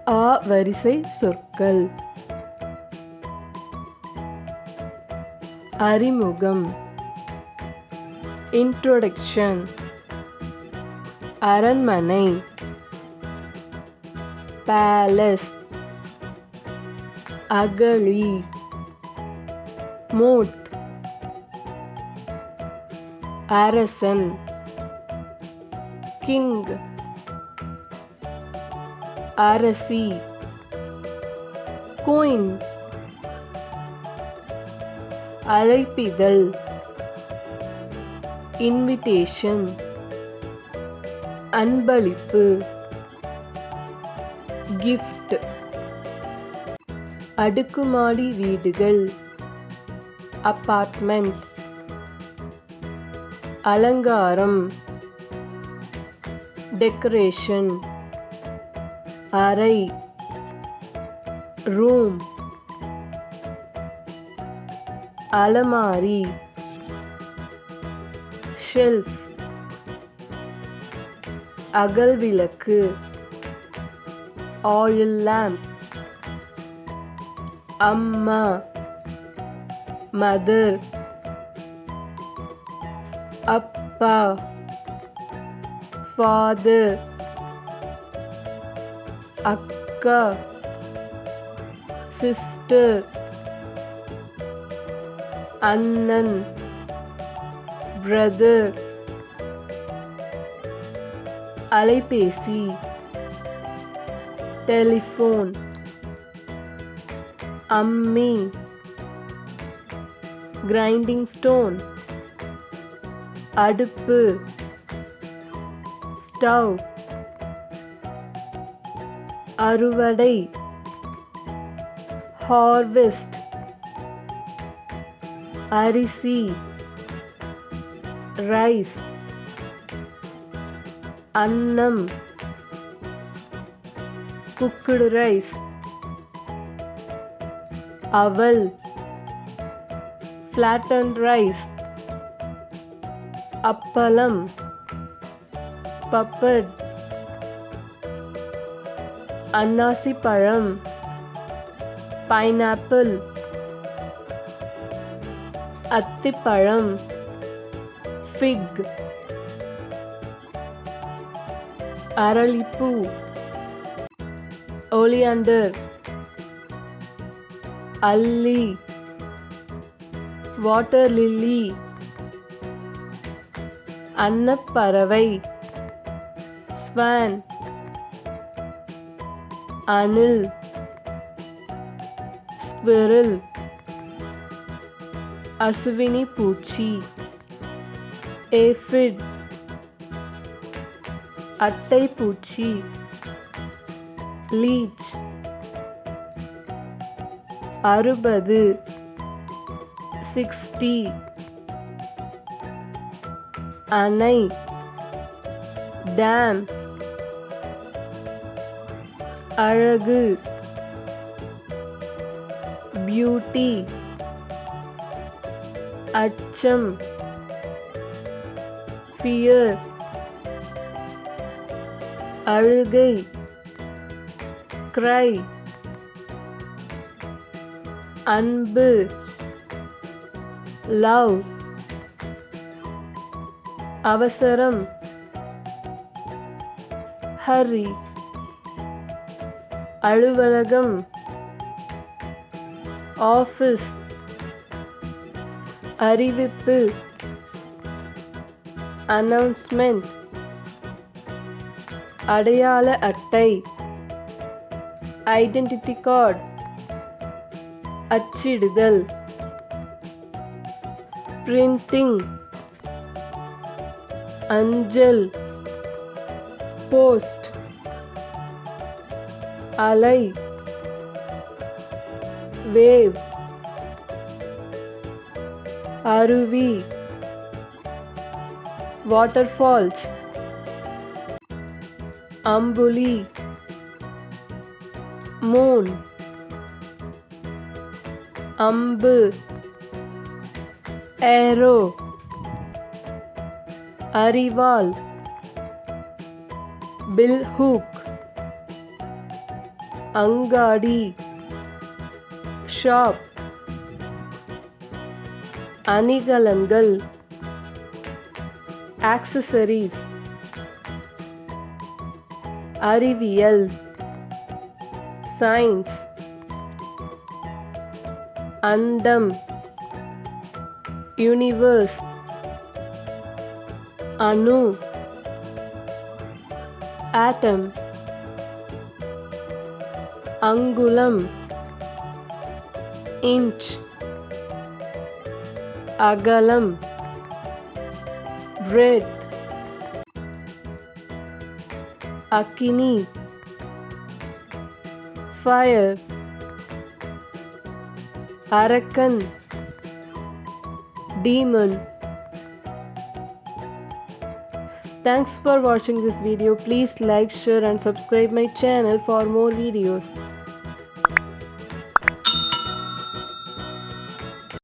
varisai sorkal. அறிமுகம் introduction. அரண்மனை palace. அகழி moat. அரசன் king. அரசி queen. அழைப்பிதழ் invitation. அன்பளிப்பு gift. அடுக்குமாடி வீடுகள் apartment. அலங்காரம் decoration. அறை room. அலமாரி shelf. அகல் விளக்கு oil lamp. அம்மா mother. அப்பா father. அக்கா sister. அண்ணன் brother. அலைபேசி telephone. அம்மி grinding stone. அடுப்பு stove. அறுவடை harvest. அரிசி rice. அன்னம் cooked rice. அவல் flattened rice. அப்பளம் puppet. அன்னாசி பழம் pineapple. அத்திப்பழம் fig. அரளிப்பூ oleander. அல்லி water lily. அன்னப்பறவை swan. அணில் squirrel. அசுவினி பூச்சி aphid. அட்டை பூச்சி leech. 60 60. அணை dam. அழகு beauty. அச்சம் fear. அழுகை cry. அன்பு love. அவசரம் hurry. அலுவலகம் office. அறிவிப்பு announcement. அடையாள அட்டை identity card. அச்சிடுதல் printing. அஞ்சல் post. அலை wave. அருவி waterfalls. அம்புலி moon. அம்பு arrow. அரிவாள் bill hook. angadi, shop, anigalangal, accessories, அறிவியல், science, அண்டம், universe, அணு, atom, அங்குலம், inch, அகலம், breadth, அக்கினி, fire, அரக்கன், demon. Thanks for watching this video. Please like, share and subscribe my channel for more videos.